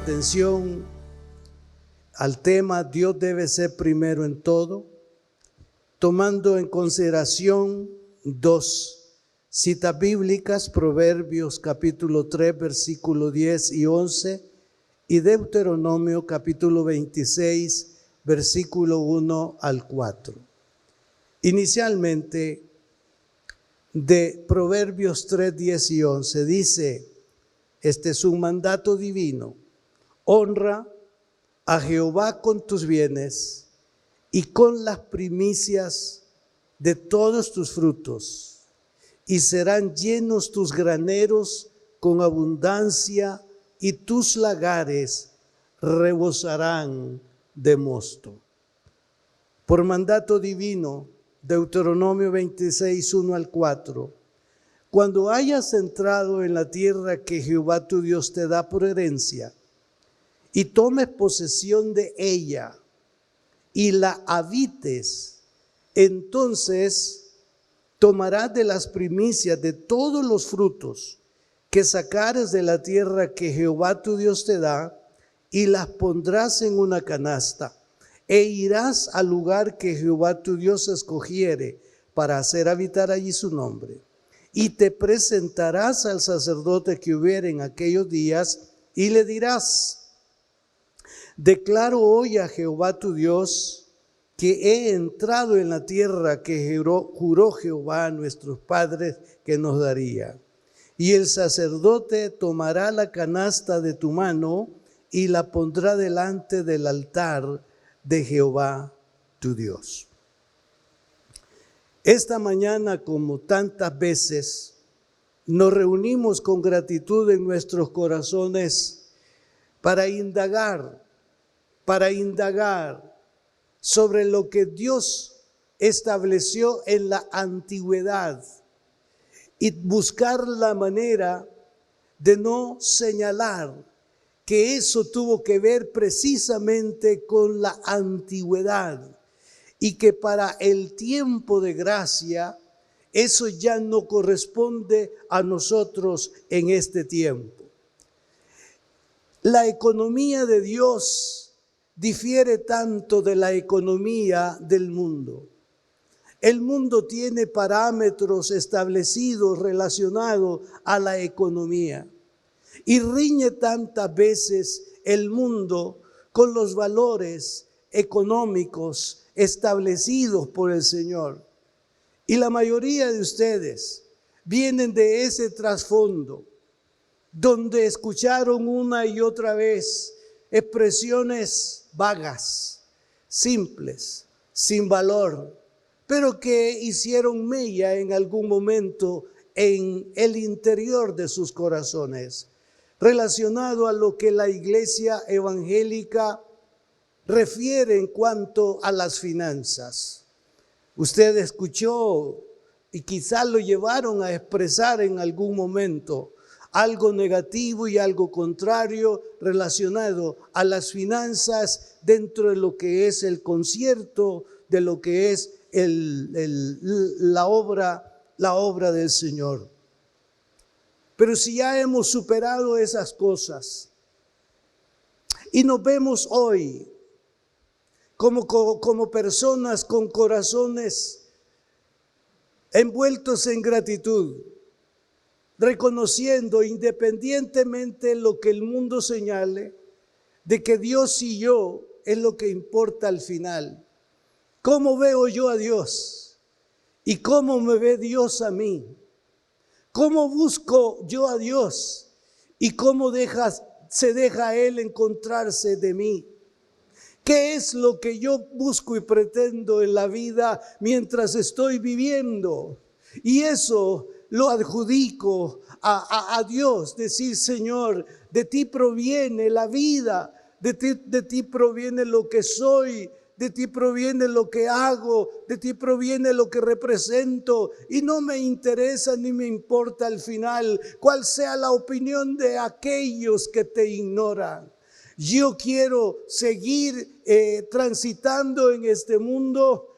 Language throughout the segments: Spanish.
atención al tema Dios debe ser primero en todo, tomando en consideración dos citas bíblicas, Proverbios capítulo 3, versículo 10 y 11, y Deuteronomio capítulo 26, versículo 1 al 4. Inicialmente, de Proverbios 3, 10 y 11, dice, este es un mandato divino: honra a Jehová con tus bienes y con las primicias de todos tus frutos, y serán llenos tus graneros con abundancia, y tus lagares rebosarán de mosto. Por mandato divino, Deuteronomio 26, 1 al 4. Cuando hayas entrado en la tierra que Jehová tu Dios te da por herencia, y tomes posesión de ella, y la habites, entonces tomarás de las primicias de todos los frutos que sacares de la tierra que Jehová tu Dios te da, y las pondrás en una canasta, e irás al lugar que Jehová tu Dios escogiere para hacer habitar allí su nombre. Y te presentarás al sacerdote que hubiere en aquellos días, y le dirás: declaro hoy a Jehová tu Dios que he entrado en la tierra que juró Jehová a nuestros padres que nos daría. Y el sacerdote tomará la canasta de tu mano y la pondrá delante del altar de Jehová tu Dios. Esta mañana, como tantas veces, nos reunimos con gratitud en nuestros corazones para indagar sobre lo que Dios estableció en la antigüedad y buscar la manera de no señalar que eso tuvo que ver precisamente con la antigüedad y que para el tiempo de gracia eso ya no corresponde a nosotros en este tiempo. La economía de Dios difiere tanto de la economía del mundo. El mundo tiene parámetros establecidos relacionados a la economía y riñe tantas veces el mundo con los valores económicos establecidos por el Señor. Y la mayoría de ustedes vienen de ese trasfondo, donde escucharon una y otra vez expresiones vagas, simples, sin valor, pero que hicieron mella en algún momento en el interior de sus corazones, relacionado a lo que la iglesia evangélica refiere en cuanto a las finanzas. Usted escuchó y quizás lo llevaron a expresar en algún momento algo negativo y algo contrario relacionado a las finanzas dentro de lo que es el concierto, de lo que es la obra del Señor. Pero si ya hemos superado esas cosas y nos vemos hoy como personas con corazones envueltos en gratitud, reconociendo independientemente lo que el mundo señale, de que Dios y yo es lo que importa al final. ¿Cómo veo yo a Dios? ¿Y cómo me ve Dios a mí? ¿Cómo busco yo a Dios? ¿Y cómo se deja Él encontrarse de mí? ¿Qué es lo que yo busco y pretendo en la vida mientras estoy viviendo? Y eso lo adjudico a Dios, decir: Señor, de ti proviene la vida, de ti proviene lo que soy, de ti proviene lo que hago, de ti proviene lo que represento, y no me interesa ni me importa al final cuál sea la opinión de aquellos que te ignoran. Yo quiero seguir transitando en este mundo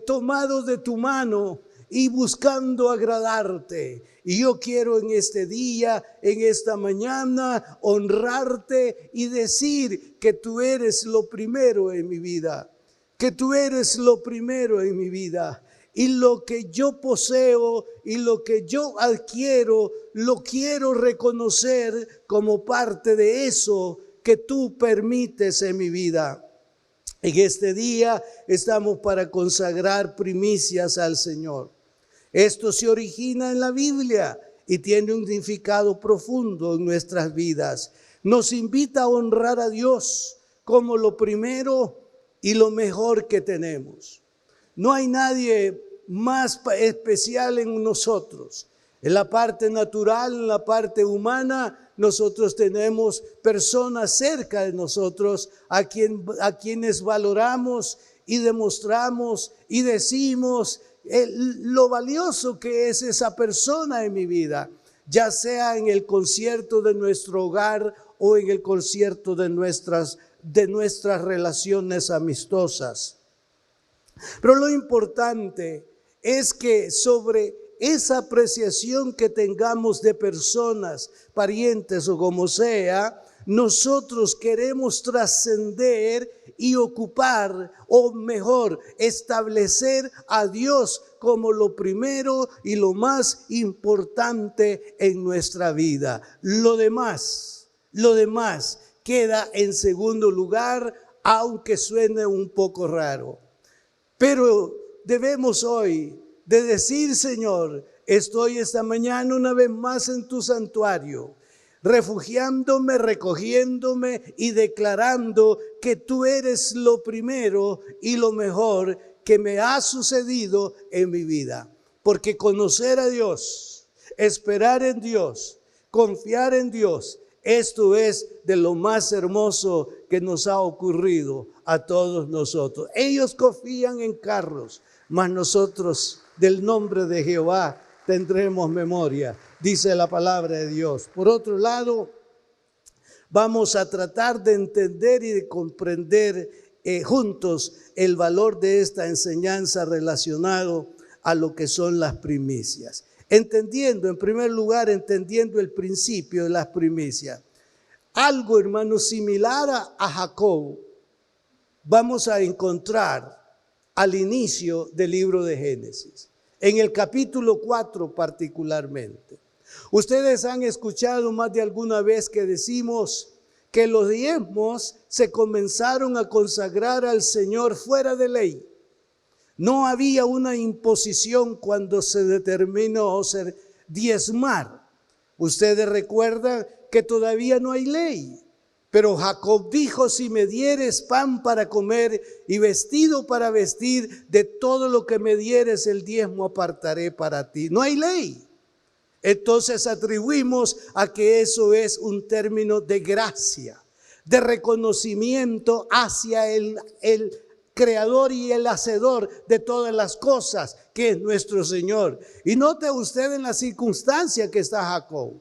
tomado de tu mano y buscando agradarte. Y yo quiero en este día, en esta mañana, honrarte y decir que tú eres lo primero en mi vida. Que tú eres lo primero en mi vida. Y lo que yo poseo y lo que yo adquiero, lo quiero reconocer como parte de eso que tú permites en mi vida. En este día estamos para consagrar primicias al Señor. Esto se origina en la Biblia y tiene un significado profundo en nuestras vidas. Nos invita a honrar a Dios como lo primero y lo mejor que tenemos. No hay nadie más especial en nosotros. En la parte natural, en la parte humana, nosotros tenemos personas cerca de nosotros a quienes valoramos y demostramos y decimos lo valioso que es esa persona en mi vida, ya sea en el concierto de nuestro hogar o en el concierto de nuestras relaciones amistosas. Pero lo importante es que sobre esa apreciación que tengamos de personas, parientes o como sea, nosotros queremos trascender y ocupar, o mejor, establecer a Dios como lo primero y lo más importante en nuestra vida. Lo demás queda en segundo lugar, aunque suene un poco raro. Pero debemos hoy de decir: Señor, estoy esta mañana una vez más en tu santuario, refugiándome, recogiéndome y declarando que tú eres lo primero y lo mejor que me ha sucedido en mi vida. Porque conocer a Dios, esperar en Dios, confiar en Dios, esto es de lo más hermoso que nos ha ocurrido a todos nosotros. Ellos confían en carros, mas nosotros del nombre de Jehová tendremos memoria, dice la palabra de Dios. Por otro lado, vamos a tratar de entender y de comprender juntos el valor de esta enseñanza relacionado a lo que son las primicias. Entendiendo, en primer lugar, entendiendo el principio de las primicias. Algo, hermano, similar a Jacob, vamos a encontrar al inicio del libro de Génesis, en el capítulo 4 particularmente. Ustedes han escuchado más de alguna vez que decimos que los diezmos se comenzaron a consagrar al Señor fuera de ley. No había una imposición cuando se determinó diezmar. Ustedes recuerdan que todavía no hay ley. Pero Jacob dijo: si me dieres pan para comer y vestido para vestir, de todo lo que me dieres el diezmo apartaré para ti. No hay ley. Entonces atribuimos a que eso es un término de gracia, de reconocimiento hacia el creador y el hacedor de todas las cosas, que es nuestro Señor. Y note usted en la circunstancia que está Jacob.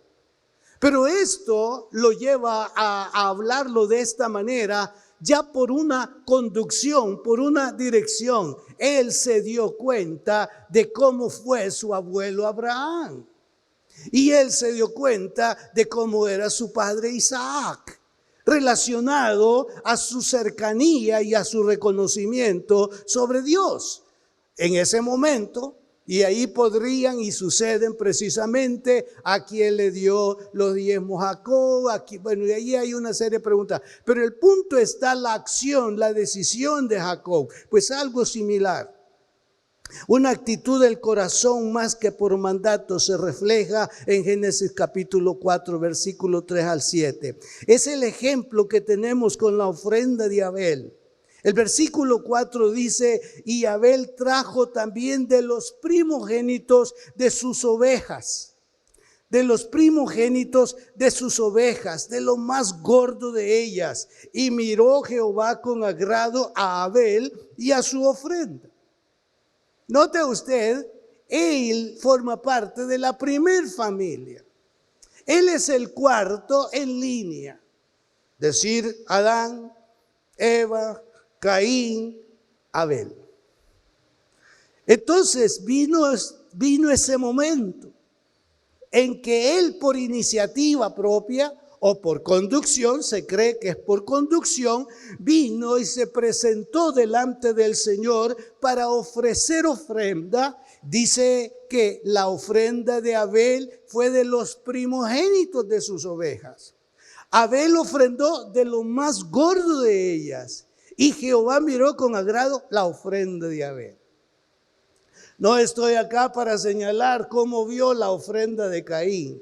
Pero esto lo lleva a hablarlo de esta manera, ya por una conducción, por una dirección. Él se dio cuenta de cómo fue su abuelo Abraham. Y él se dio cuenta de cómo era su padre Isaac, relacionado a su cercanía y a su reconocimiento sobre Dios. En ese momento, y ahí podrían y suceden precisamente a quien le dio los diezmos Jacob. Bueno, y ahí hay una serie de preguntas. Pero el punto está la acción, la decisión de Jacob. Pues algo similar. Una actitud del corazón más que por mandato se refleja en Génesis capítulo 4, versículo 3 al 7. Es el ejemplo que tenemos con la ofrenda de Abel. El versículo 4 dice: y Abel trajo también de los primogénitos de sus ovejas. De los primogénitos de sus ovejas, de lo más gordo de ellas. Y miró Jehová con agrado a Abel y a su ofrenda. Note usted, él forma parte de la primer familia. Él es el cuarto en línea. Decir Adán, Eva, Caín, Abel. Entonces vino vino ese momento en que él, por iniciativa propia o por conducción, se cree que es por conducción, vino y se presentó delante del Señor para ofrecer ofrenda. Dice que la ofrenda de Abel fue de los primogénitos de sus ovejas. Abel ofrendó de lo más gordo de ellas, y Jehová miró con agrado la ofrenda de Abel. No estoy acá para señalar cómo vio la ofrenda de Caín.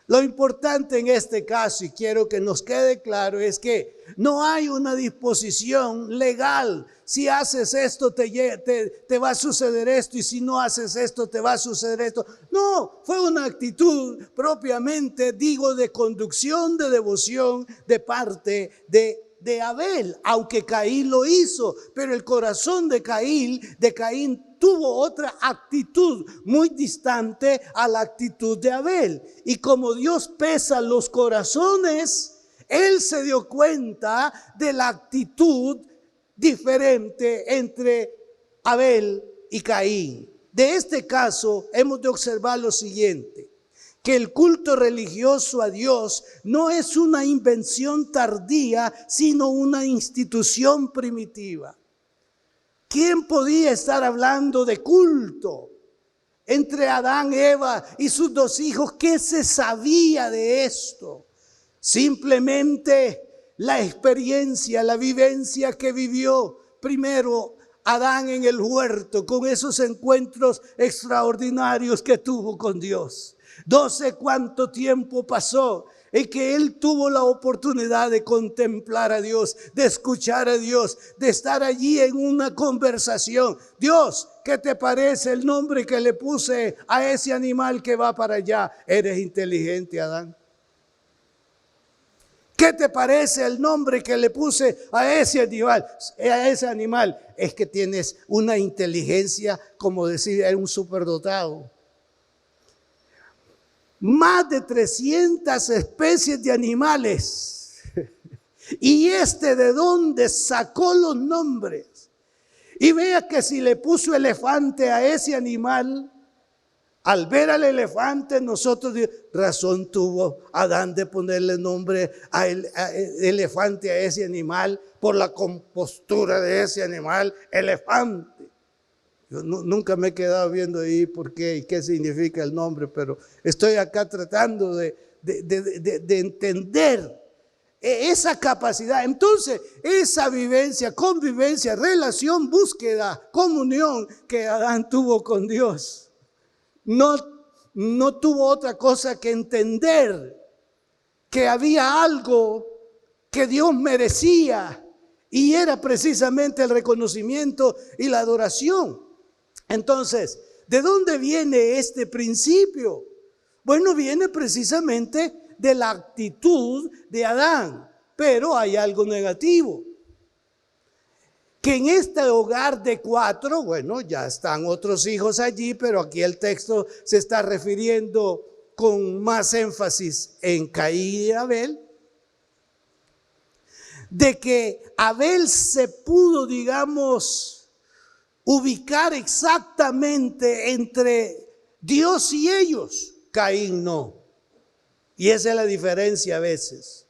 Lo importante en este caso, y quiero que nos quede claro, es que no hay una disposición legal. Si haces esto, te va a suceder esto, y si no haces esto, te va a suceder esto. No, fue una actitud propiamente, digo, de conducción, de devoción de parte de Abel, aunque Caín lo hizo, pero el corazón de Caín tuvo otra actitud muy distante a la actitud de Abel. Y como Dios pesa los corazones, Él se dio cuenta de la actitud diferente entre Abel y Caín. De este caso hemos de observar lo siguiente: que el culto religioso a Dios no es una invención tardía, sino una institución primitiva. ¿Quién podía estar hablando de culto entre Adán, Eva y sus dos hijos? ¿Qué se sabía de esto? Simplemente la experiencia, la vivencia que vivió primero Adán en el huerto, con esos encuentros extraordinarios que tuvo con Dios. No sé cuánto tiempo pasó en que él tuvo la oportunidad de contemplar a Dios, de escuchar a Dios, de estar allí en una conversación. Dios, ¿qué te parece el nombre que le puse a ese animal que va para allá? Eres inteligente, Adán. ¿Qué te parece el nombre que le puse a ese animal? Es que tienes una inteligencia, como decir, eres un superdotado. Más de 300 especies de animales. ¿Y de dónde sacó los nombres? Y vea que si le puso elefante a ese animal, al ver al elefante, nosotros razón tuvo Adán de ponerle nombre al elefante a ese animal por la compostura de ese animal, elefante. Yo nunca me he quedado viendo ahí por qué y qué significa el nombre, pero estoy acá tratando de entender esa capacidad. Entonces, esa vivencia, convivencia, relación, búsqueda, comunión que Adán tuvo con Dios, no tuvo otra cosa que entender que había algo que Dios merecía, y era precisamente el reconocimiento y la adoración. Entonces, ¿de dónde viene este principio? Bueno, viene precisamente de la actitud de Adán, pero hay algo negativo. Que en este hogar de 4, bueno, ya están otros hijos allí, pero aquí el texto se está refiriendo con más énfasis en Caín y Abel. De que Abel se pudo, digamos, ubicar exactamente entre Dios y ellos. Caín no. Y esa es la diferencia a veces.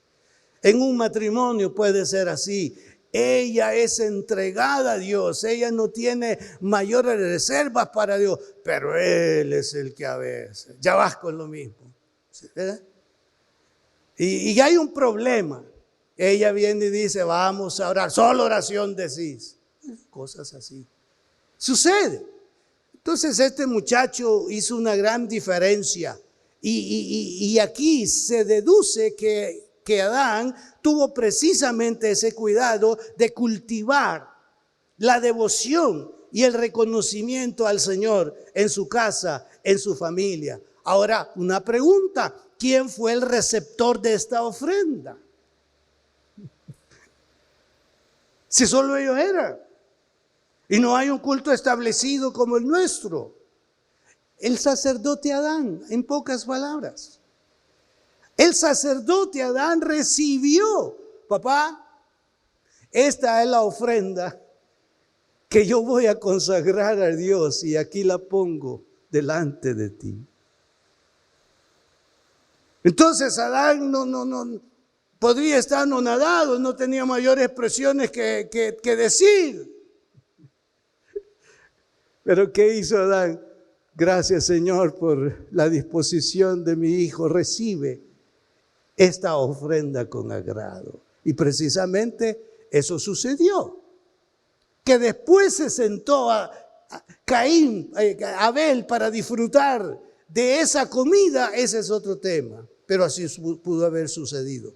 En un matrimonio puede ser así. Ella es entregada a Dios, ella no tiene mayores reservas para Dios, pero Él es el que a veces, ya vas con lo mismo, ¿verdad? Y hay un problema. Ella viene y dice, vamos a orar, solo oración decís. Cosas así. Sucede. Entonces este muchacho hizo una gran diferencia y aquí se deduce que Adán tuvo precisamente ese cuidado de cultivar la devoción y el reconocimiento al Señor en su casa, en su familia. Ahora, una pregunta: ¿quién fue el receptor de esta ofrenda? Si solo ellos eran. Y no hay un culto establecido como el nuestro. El sacerdote Adán, en pocas palabras. El sacerdote Adán recibió, papá, esta es la ofrenda que yo voy a consagrar a Dios y aquí la pongo delante de ti. Entonces Adán no podría estar anonadado, no tenía mayores expresiones que decir. Pero ¿qué hizo Adán? Gracias, Señor, por la disposición de mi hijo. Recibe esta ofrenda con agrado. Y precisamente eso sucedió. Que después se sentó Abel para disfrutar de esa comida, ese es otro tema. Pero así pudo haber sucedido.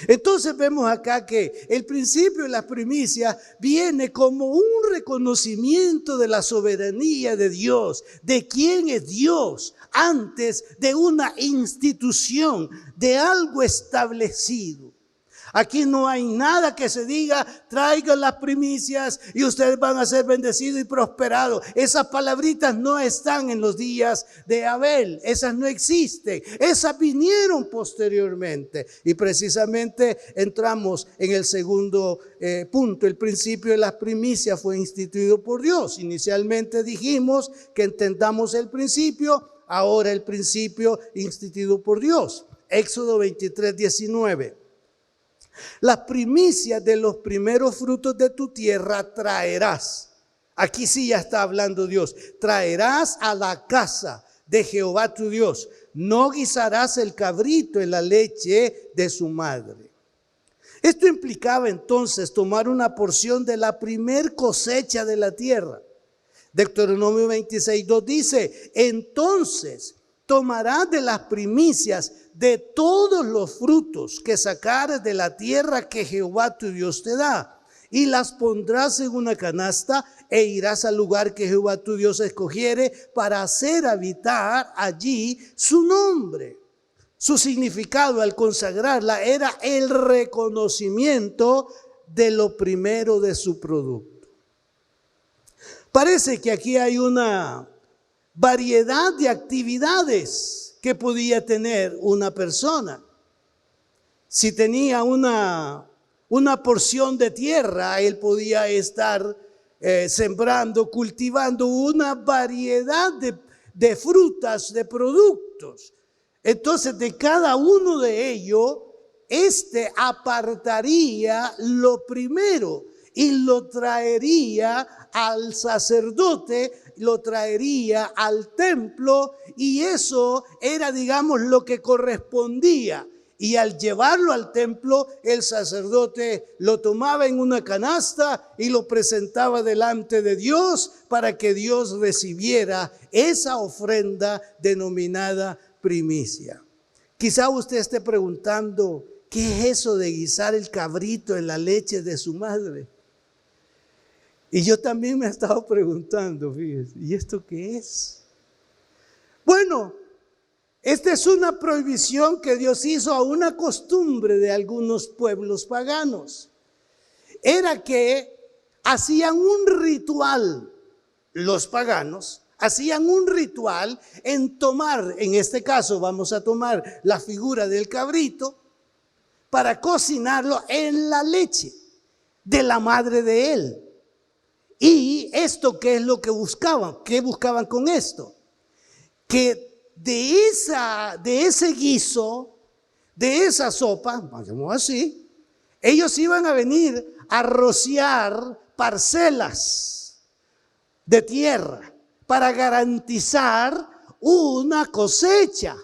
Entonces vemos acá que el principio de las primicias viene como un reconocimiento de la soberanía de Dios, de quién es Dios, antes de una institución, de algo establecido. Aquí no hay nada que se diga, traigan las primicias y ustedes van a ser bendecidos y prosperados. Esas palabritas no están en los días de Abel, esas no existen, esas vinieron posteriormente. Y precisamente entramos en el segundo punto. El principio de las primicias fue instituido por Dios. Inicialmente dijimos que entendamos el principio, ahora el principio instituido por Dios. Éxodo 23:19. Las primicias de los primeros frutos de tu tierra traerás. Aquí sí ya está hablando Dios. Traerás a la casa de Jehová tu Dios. No guisarás el cabrito en la leche de su madre. Esto implicaba entonces tomar una porción de la primer cosecha de la tierra. Deuteronomio 26:2 dice, entonces tomarás de las primicias de todos los frutos que sacares de la tierra que Jehová tu Dios te da, y las pondrás en una canasta e irás al lugar que Jehová tu Dios escogiere para hacer habitar allí su nombre. Su significado al consagrarla era el reconocimiento de lo primero de su producto. Parece que aquí hay una variedad de actividades que podía tener una persona. Si tenía una porción de tierra, él podía estar sembrando, cultivando una variedad de frutas, de productos. Entonces, de cada uno de ellos, apartaría lo primero y lo traería al sacerdote, lo traería al templo, y eso era, digamos, lo que correspondía. Y al llevarlo al templo, el sacerdote lo tomaba en una canasta y lo presentaba delante de Dios para que Dios recibiera esa ofrenda denominada primicia. Quizá usted esté preguntando, ¿qué es eso de guisar el cabrito en la leche de su madre? Y yo también me he estado preguntando, fíjese, ¿y esto qué es? Bueno, esta es una prohibición que Dios hizo a una costumbre de algunos pueblos paganos. Era que hacían un ritual, los paganos, hacían un ritual en tomar, en este caso vamos a tomar la figura del cabrito, para cocinarlo en la leche de la madre de él. Y esto, ¿qué es lo que buscaban? ¿Qué buscaban con esto? Que de ese guiso, de esa sopa, digamos así, ellos iban a venir a rociar parcelas de tierra para garantizar una cosecha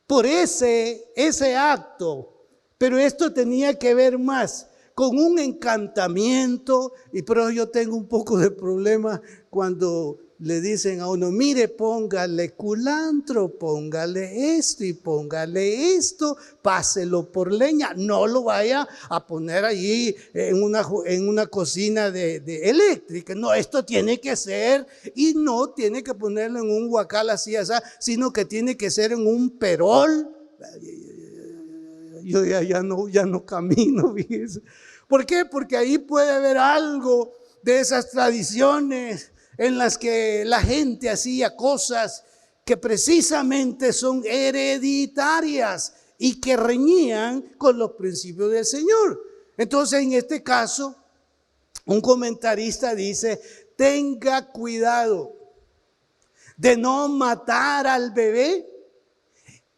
por ese acto. Pero esto tenía que ver más con un encantamiento, pero yo tengo un poco de problema cuando le dicen a uno, mire, póngale culantro, póngale esto y póngale esto, páselo por leña, no lo vaya a poner allí en una cocina de eléctrica, no, esto tiene que ser, y no tiene que ponerlo en un huacal así, sino que tiene que ser en un perol. Yo ya no camino, fíjese. ¿Por qué? Porque ahí puede haber algo de esas tradiciones en las que la gente hacía cosas que precisamente son hereditarias y que reñían con los principios del Señor. Entonces, en este caso, un comentarista dice, tenga cuidado de no matar al bebé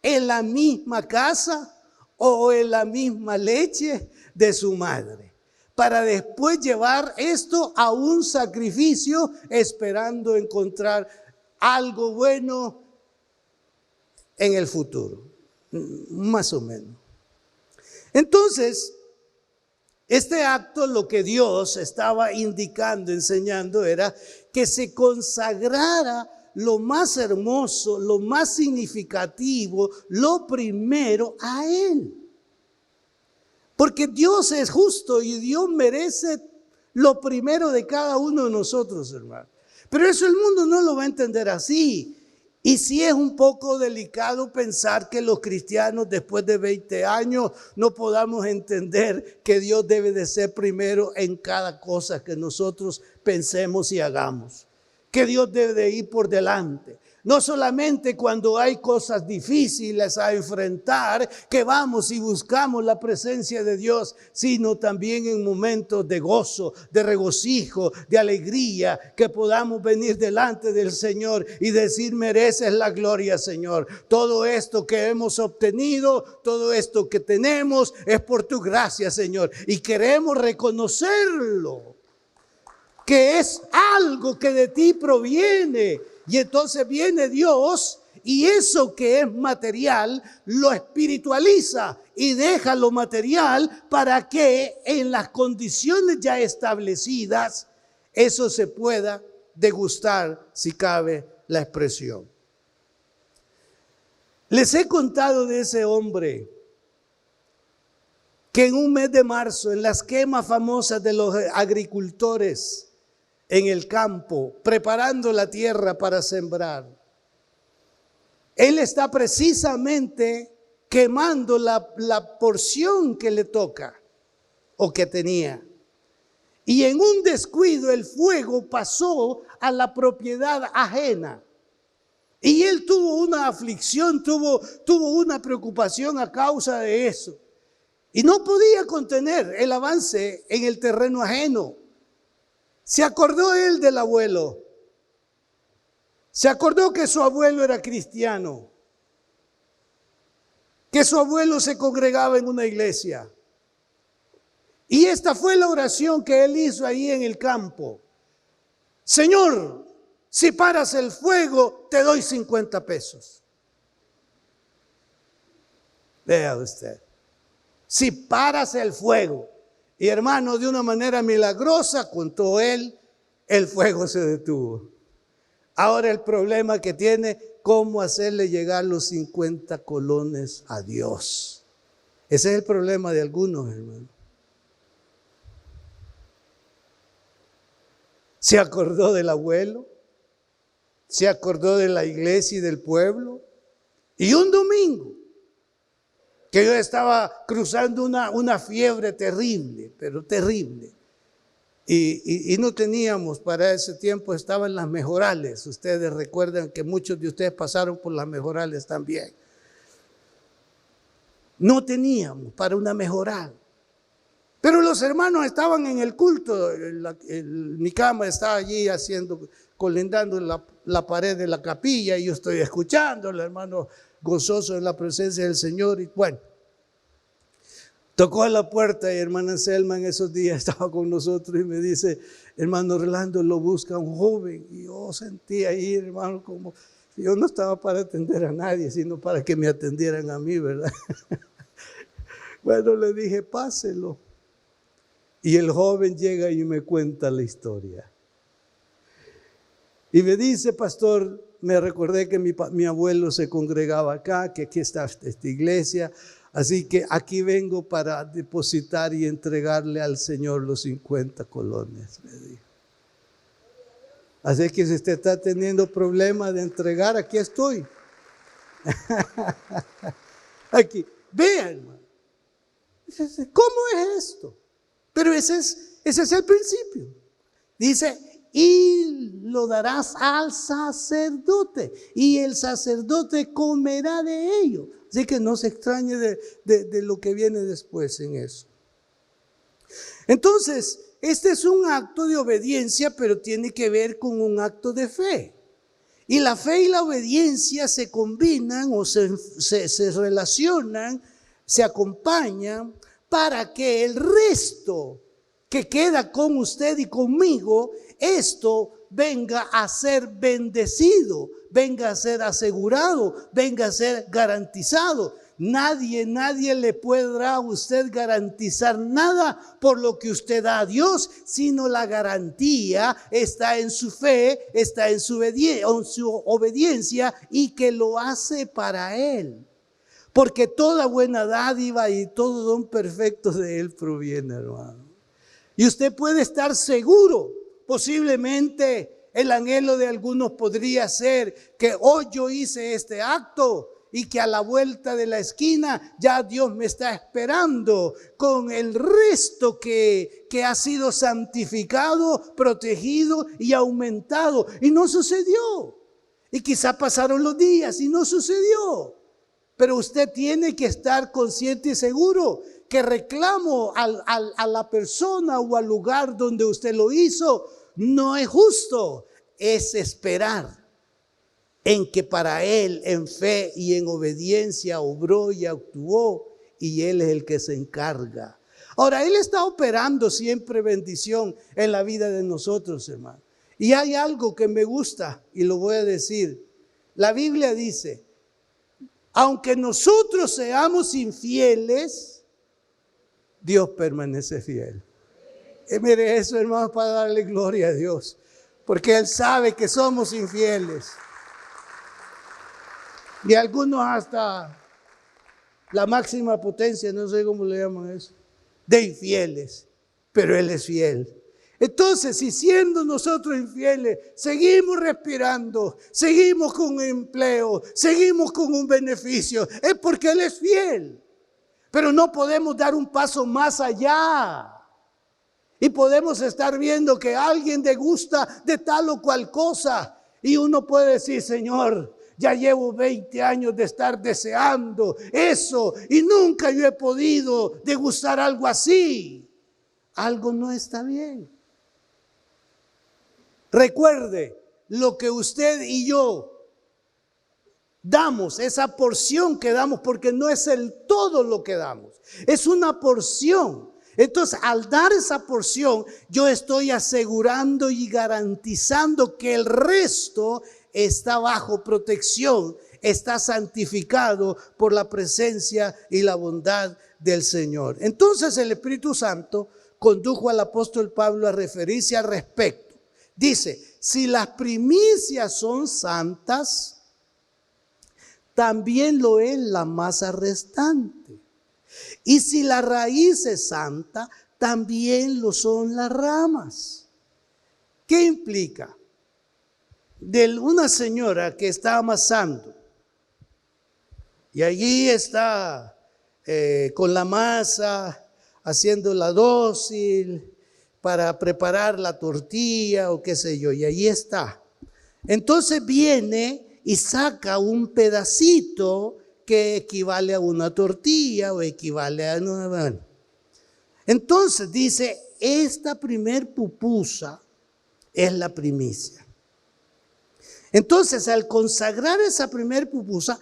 en la misma casa o en la misma leche de su madre, para después llevar esto a un sacrificio esperando encontrar algo bueno en el futuro, más o menos. Entonces, este acto, lo que Dios estaba indicando, enseñando, era que se consagrara lo más hermoso, lo más significativo, lo primero a Él. Porque Dios es justo y Dios merece lo primero de cada uno de nosotros, hermano. Pero eso el mundo no lo va a entender así. Y sí es un poco delicado pensar que los cristianos después de 20 años no podamos entender que Dios debe de ser primero en cada cosa que nosotros pensemos y hagamos. Que Dios debe de ir por delante. No solamente cuando hay cosas difíciles a enfrentar, que vamos y buscamos la presencia de Dios, sino también en momentos de gozo, de regocijo, de alegría, que podamos venir delante del Señor y decir: mereces la gloria, Señor. Todo esto que hemos obtenido, todo esto que tenemos, es por tu gracia, Señor. Y queremos reconocerlo, que es algo que de ti proviene. Y entonces viene Dios y eso que es material lo espiritualiza y deja lo material para que en las condiciones ya establecidas eso se pueda degustar, si cabe la expresión. Les he contado de ese hombre que en un mes de marzo, en las quemas famosas de los agricultores en el campo, preparando la tierra para sembrar, él está precisamente quemando la porción que le toca o que tenía. Y en un descuido el fuego pasó a la propiedad ajena. Y él tuvo una aflicción, tuvo una preocupación a causa de eso. Y no podía contener el avance en el terreno ajeno. Se acordó él del abuelo. Se acordó que su abuelo era cristiano, que su abuelo se congregaba en una iglesia. Y esta fue la oración que él hizo ahí en el campo. Señor, si paras el fuego, te doy 50 pesos. Vea usted. Si paras el fuego. Y hermano, de una manera milagrosa, contó él, el fuego se detuvo. Ahora el problema que tiene, cómo hacerle llegar los 50 colones a Dios. Ese es el problema de algunos, hermano. Se acordó del abuelo, se acordó de la iglesia y del pueblo. Y un domingo, que yo estaba cruzando una fiebre terrible, pero terrible. Y no teníamos, para ese tiempo estaban las mejorales. Ustedes recuerdan que muchos de ustedes pasaron por las mejorales también. No teníamos para una mejoral. Pero los hermanos estaban en el culto. Mi cama estaba allí colindando la pared de la capilla, y yo estoy escuchando al hermano gozoso en la presencia del Señor. Y bueno, tocó a la puerta y hermana Selma en esos días estaba con nosotros y me dice: hermano Orlando, lo busca un joven. Y yo sentí ahí, hermano, como yo no estaba para atender a nadie, sino para que me atendieran a mí, ¿verdad? Bueno, le dije: páselo. Y el joven llega y me cuenta la historia. Y me dice: pastor, me recordé que mi abuelo se congregaba acá, que aquí está esta iglesia, así que aquí vengo para depositar y entregarle al Señor los 50 colones, me dijo. Así que si usted está teniendo problemas de entregar, aquí estoy. Aquí, vean, hermano. ¿Cómo es esto? Pero ese es el principio. Dice: y lo darás al sacerdote, y el sacerdote comerá de ello. Así que no se extrañe de lo que viene después en eso. Entonces, este es un acto de obediencia, pero tiene que ver con un acto de fe. Y la fe y la obediencia se combinan o se relacionan, se acompañan para que el resto que queda con usted y conmigo, esto venga a ser bendecido, venga a ser asegurado, venga a ser garantizado. Nadie le podrá a usted garantizar nada por lo que usted da a Dios, sino la garantía está en su fe, está en su obediencia y que lo hace para Él. Porque toda buena dádiva y todo don perfecto de Él proviene, hermano. Y usted puede estar seguro, posiblemente el anhelo de algunos podría ser que hoy yo hice este acto y que a la vuelta de la esquina ya Dios me está esperando con el resto que ha sido santificado, protegido y aumentado. Y no sucedió. Y quizá pasaron los días y no sucedió. Pero usted tiene que estar consciente y seguro que reclamo a la persona o al lugar donde usted lo hizo no es justo, es esperar en que para Él en fe y en obediencia obró y actuó y Él es el que se encarga. Ahora, Él está operando siempre bendición en la vida de nosotros, hermano. Y hay algo que me gusta y lo voy a decir. La Biblia dice, aunque nosotros seamos infieles, Dios permanece fiel. Y mire eso, hermano, para darle gloria a Dios. Porque Él sabe que somos infieles. Y algunos hasta la máxima potencia, no sé cómo le llaman eso, de infieles. Pero Él es fiel. Entonces, si siendo nosotros infieles, seguimos respirando, seguimos con un empleo, seguimos con un beneficio, es porque Él es fiel. Pero no podemos dar un paso más allá. Y podemos estar viendo que alguien le gusta de tal o cual cosa. Y uno puede decir, Señor, ya llevo 20 años de estar deseando eso y nunca yo he podido degustar algo así. Algo no está bien. Recuerde, lo que usted y yo damos, esa porción que damos, porque no es el todo lo que damos, es una porción. Entonces, al dar esa porción, yo estoy asegurando y garantizando que el resto está bajo protección, está santificado por la presencia y la bondad del Señor. Entonces, el Espíritu Santo condujo al apóstol Pablo a referirse al respecto. Dice, si las primicias son santas, también lo es la masa restante. Y si la raíz es santa, también lo son las ramas. ¿Qué implica? De una señora que está amasando y allí está con la masa, haciéndola dócil para preparar la tortilla o qué sé yo, y allí está. Entonces viene y saca un pedacito que equivale a una tortilla o equivale a una... Entonces dice, esta primer pupusa es la primicia. Entonces, al consagrar esa primer pupusa,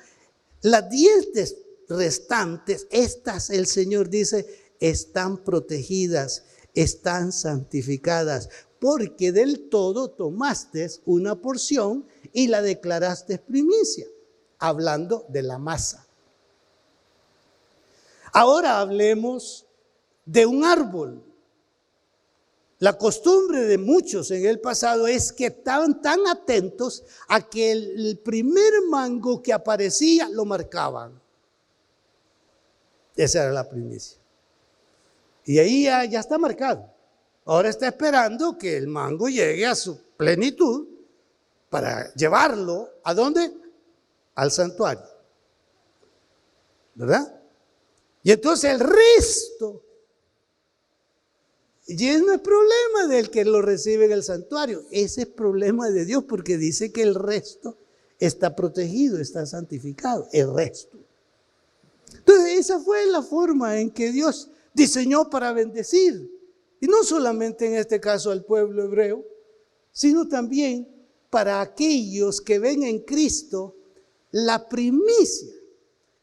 las 10 restantes, estas el Señor dice, están protegidas, están santificadas, porque del todo tomaste una porción y la declaraste primicia, hablando de la masa. Ahora hablemos de un árbol. La costumbre de muchos en el pasado es que estaban tan atentos a que el primer mango que aparecía lo marcaban. Esa era la primicia. Y ahí ya está marcado. Ahora está esperando que el mango llegue a su plenitud para llevarlo, ¿a dónde? Al santuario. ¿Verdad? Y entonces el resto, y no es problema del que lo recibe en el santuario, ese es problema de Dios, porque dice que el resto está protegido, está santificado, el resto. Entonces esa fue la forma en que Dios diseñó para bendecir, y no solamente en este caso al pueblo hebreo, sino también para aquellos que ven en Cristo la primicia.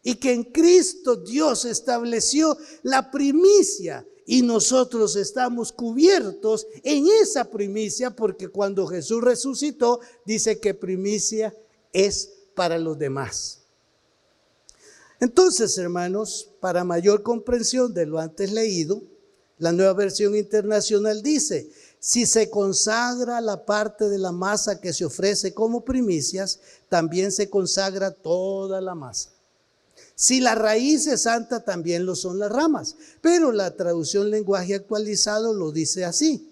Y que en Cristo Dios estableció la primicia. Y nosotros estamos cubiertos en esa primicia, porque cuando Jesús resucitó, dice que primicia es para los demás. Entonces, hermanos, para mayor comprensión de lo antes leído, la Nueva Versión Internacional dice: si se consagra la parte de la masa que se ofrece como primicias, también se consagra toda la masa. Si la raíz es santa, también lo son las ramas. Pero la traducción lenguaje actualizado lo dice así: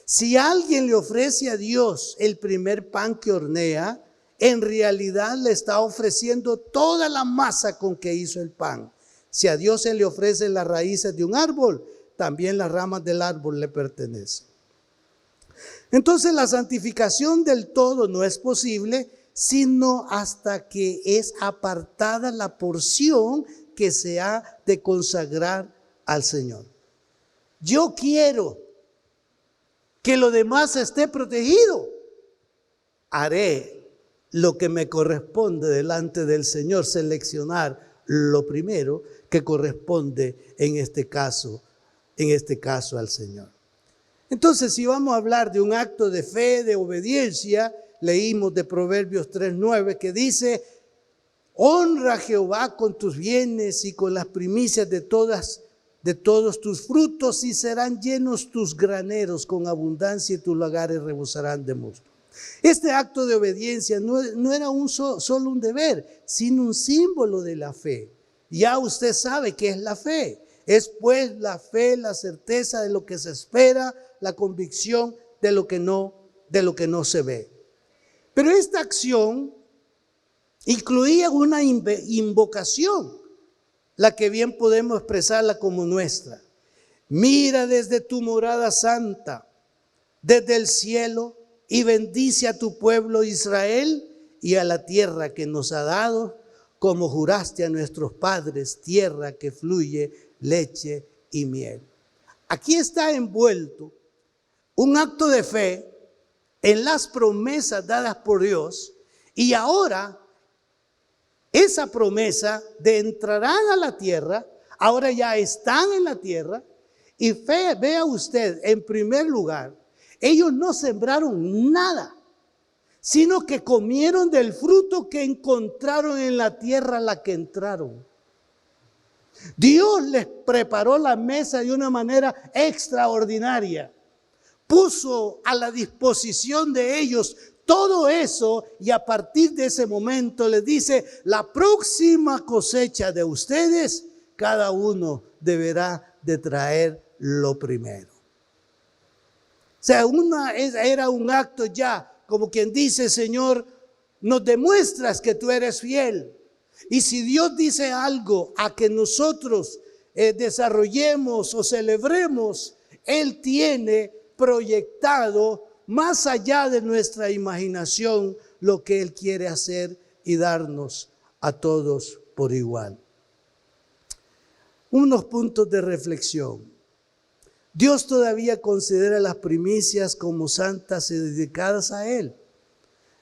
si alguien le ofrece a Dios el primer pan que hornea, en realidad le está ofreciendo toda la masa con que hizo el pan. Si a Dios se le ofrecen las raíces de un árbol, también las ramas del árbol le pertenecen. Entonces la santificación del todo no es posible sino hasta que es apartada la porción que se ha de consagrar al Señor. Yo quiero que lo demás esté protegido. Haré lo que me corresponde delante del Señor, seleccionar lo primero que corresponde en este caso al Señor. Entonces, si vamos a hablar de un acto de fe, de obediencia, leímos de Proverbios 3:9 que dice: honra a Jehová con tus bienes y con las primicias de todos tus frutos, y serán llenos tus graneros con abundancia y tus lagares rebosarán de mosto. Este acto de obediencia no era solo un deber, sino un símbolo de la fe. Ya usted sabe qué es la fe. Es pues la fe, la certeza de lo que se espera, la convicción de lo que no se ve. Pero esta acción incluía una invocación, la que bien podemos expresarla como nuestra. Mira desde tu morada santa, desde el cielo, y bendice a tu pueblo Israel y a la tierra que nos ha dado, como juraste a nuestros padres, tierra que fluye leche y miel. Aquí está envuelto un acto de fe en las promesas dadas por Dios, y ahora esa promesa de entrarán a la tierra, ahora ya están en la tierra. Y fe, vea usted, en primer lugar, ellos no sembraron nada, sino que comieron del fruto que encontraron en la tierra a la que entraron. Dios les preparó la mesa de una manera extraordinaria. Puso a la disposición de ellos todo eso, y a partir de ese momento les dice: la próxima cosecha de ustedes, cada uno deberá de traer lo primero. O sea, era un acto ya, como quien dice: Señor, nos demuestras que tú eres fiel. Y si Dios dice algo a que nosotros desarrollemos o celebremos, Él tiene proyectado más allá de nuestra imaginación lo que Él quiere hacer y darnos a todos por igual. Unos puntos de reflexión. Dios todavía considera las primicias como santas y dedicadas a Él.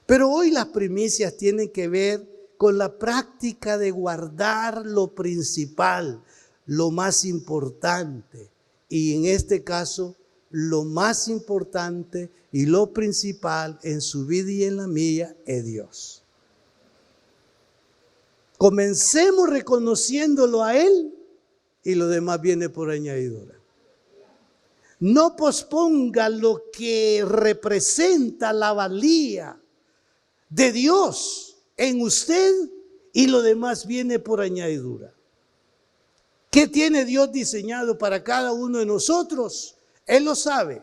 Pero hoy las primicias tienen que ver con la práctica de guardar lo principal, lo más importante. Y en este caso, lo más importante y lo principal en su vida y en la mía es Dios. Comencemos reconociéndolo a Él, y lo demás viene por añadidura. No posponga lo que representa la valía de Dios en usted, y lo demás viene por añadidura. ¿Qué tiene Dios diseñado para cada uno de nosotros? Él lo sabe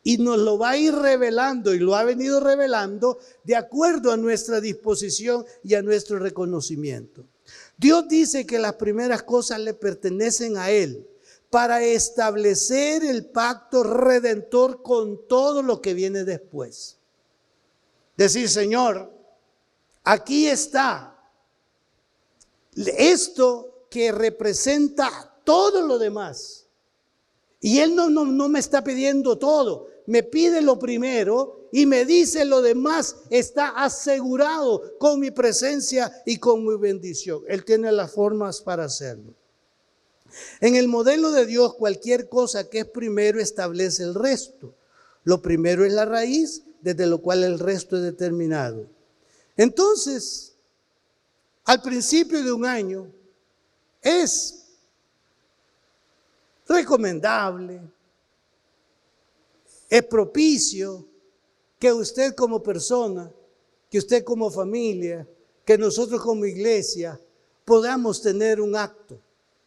y nos lo va a ir revelando, y lo ha venido revelando de acuerdo a nuestra disposición y a nuestro reconocimiento. Dios dice que las primeras cosas le pertenecen a Él para establecer el pacto redentor con todo lo que viene después. Decir: Señor, aquí está esto que representa todo lo demás. Y Él no me está pidiendo todo, me pide lo primero y me dice lo demás está asegurado con mi presencia y con mi bendición. Él tiene las formas para hacerlo. En el modelo de Dios, cualquier cosa que es primero establece el resto. Lo primero es la raíz, desde lo cual el resto es determinado. Entonces, al principio de un año, es recomendable, es propicio que usted como persona, que usted como familia, que nosotros como iglesia podamos tener un acto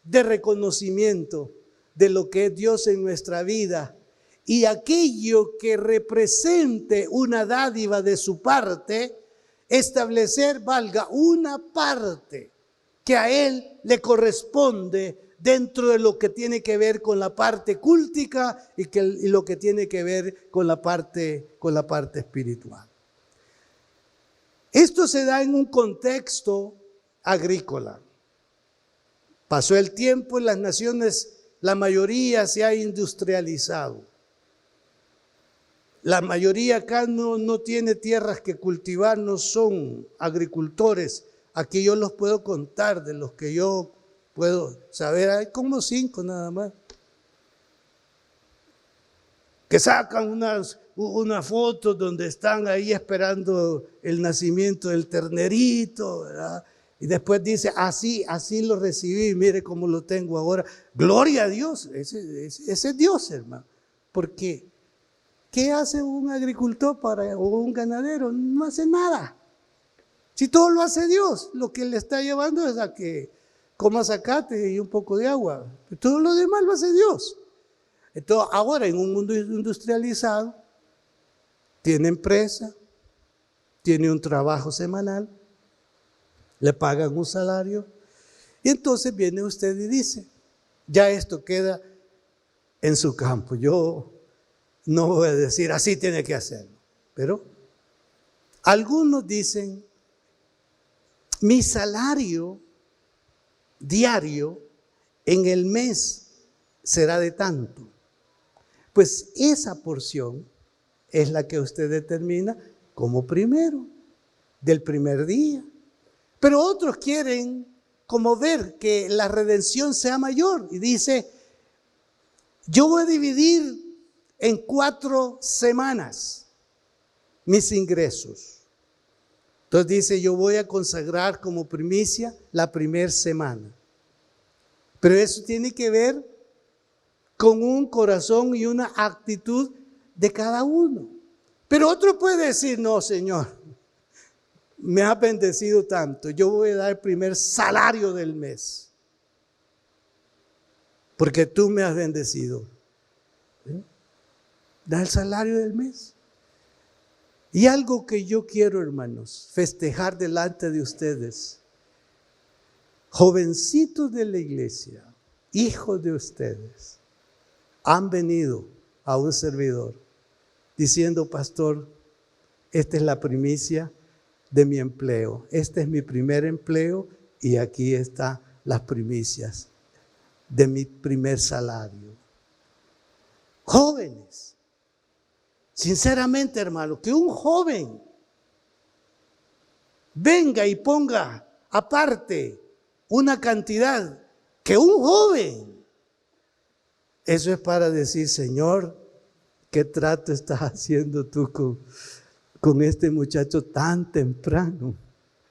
de reconocimiento de lo que es Dios en nuestra vida y aquello que represente una dádiva de su parte, establecer, valga, una parte que a Él le corresponde dentro de lo que tiene que ver con la parte cúltica y lo que tiene que ver con la parte espiritual. Esto se da en un contexto agrícola. Pasó el tiempo y las naciones, la mayoría se ha industrializado. La mayoría acá no tiene tierras que cultivar, no son agricultores. Aquí yo los puedo contar, de los que yo puedo saber, hay como 5 nada más. Que sacan una foto donde están ahí esperando el nacimiento del ternerito, ¿verdad? Y después dice, así lo recibí, mire cómo lo tengo ahora. Gloria a Dios, ese es Dios, hermano. Porque, ¿qué hace un agricultor o un ganadero? No hace nada. Si todo lo hace Dios, lo que le está llevando es a que coma zacate y un poco de agua. Todo lo demás lo hace Dios. Entonces, ahora en un mundo industrializado, tiene empresa, tiene un trabajo semanal, le pagan un salario, y entonces viene usted y dice, ya esto queda en su campo. Yo no voy a decir, así tiene que hacerlo. Pero algunos dicen, mi salario diario en el mes será de tanto. Pues esa porción es la que usted determina como primero, del primer día. Pero otros quieren como ver que la redención sea mayor y dice, yo voy a dividir en 4 semanas mis ingresos. Entonces dice, yo voy a consagrar como primicia la primera semana. Pero eso tiene que ver con un corazón y una actitud de cada uno. Pero otro puede decir, no, Señor, me has bendecido tanto, yo voy a dar el primer salario del mes, porque tú me has bendecido. ¿Sí? Da el salario del mes. Y algo que yo quiero, hermanos, festejar delante de ustedes, jovencitos de la iglesia, hijos de ustedes, han venido a un servidor diciendo, pastor, esta es la primicia de mi empleo, este es mi primer empleo y aquí están las primicias de mi primer salario. Jóvenes, sinceramente, hermano, que un joven venga y ponga aparte una cantidad que un joven, eso es para decir, Señor, ¿qué trato estás haciendo tú con este muchacho tan temprano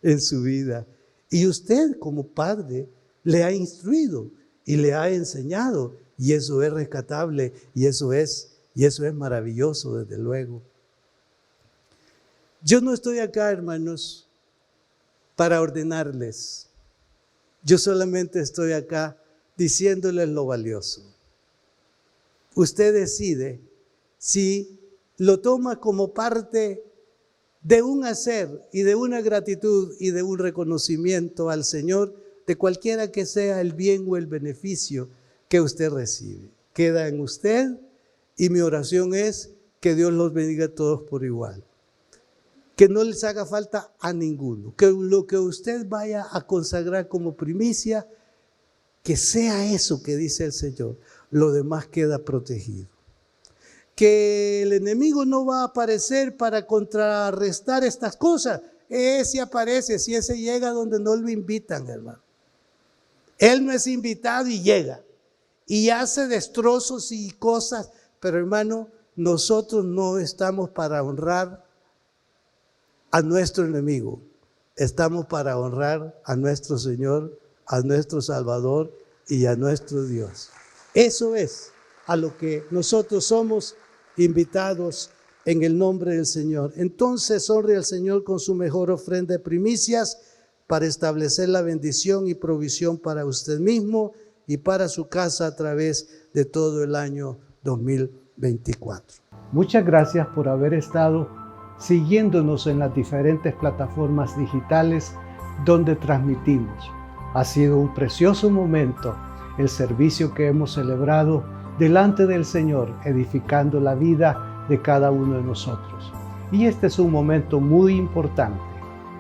en su vida? Y usted como padre le ha instruido y le ha enseñado, y eso es rescatable y eso es maravilloso, desde luego. Yo no estoy acá, hermanos, para ordenarles. Yo solamente estoy acá diciéndoles lo valioso. Usted decide si lo toma como parte de un hacer y de una gratitud y de un reconocimiento al Señor de cualquiera que sea el bien o el beneficio que usted recibe. Queda en usted y mi oración es que Dios los bendiga a todos por igual. Que no les haga falta a ninguno. Que lo que usted vaya a consagrar como primicia, que sea eso que dice el Señor. Lo demás queda protegido. que el enemigo no va a aparecer para contrarrestar estas cosas. Ese aparece, si ese llega donde no lo invitan, hermano. Él no es invitado y llega. Y hace destrozos y cosas. Pero hermano, nosotros no estamos para honrar a nuestro enemigo. Estamos para honrar a nuestro Señor, a nuestro Salvador y a nuestro Dios. Eso es a lo que nosotros somos invitados en el nombre del Señor. Entonces honre al Señor con su mejor ofrenda de primicias para establecer la bendición y provisión para usted mismo y para su casa a través de todo el año 2024. Muchas gracias por haber estado siguiéndonos en las diferentes plataformas digitales donde transmitimos. Ha sido un precioso momento el servicio que hemos celebrado delante del Señor, edificando la vida de cada uno de nosotros. Y este es un momento muy importante.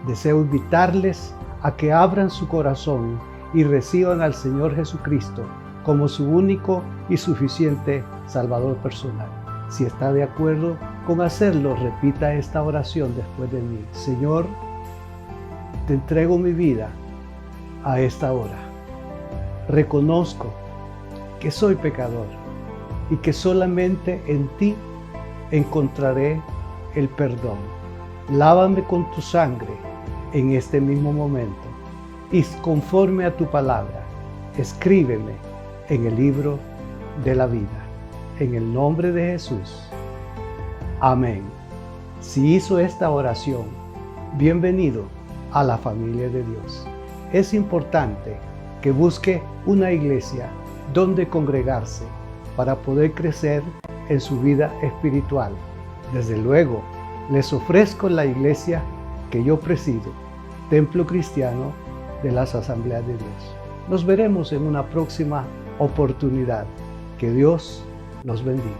Deseo invitarles a que abran su corazón y reciban al Señor Jesucristo como su único y suficiente Salvador personal. Si está de acuerdo con hacerlo, repita esta oración después de mí. Señor, te entrego mi vida a esta hora. Reconozco que soy pecador y que solamente en ti encontraré el perdón. Lávame con tu sangre en este mismo momento y conforme a tu palabra, escríbeme en el libro de la vida. En el nombre de Jesús. Amén. Si hizo esta oración, bienvenido a la familia de Dios. Es importante que busque una iglesia donde congregarse para poder crecer en su vida espiritual. Desde luego, les ofrezco la iglesia que yo presido, Templo Cristiano de las Asambleas de Dios. Nos veremos en una próxima oportunidad. Que Dios los bendiga.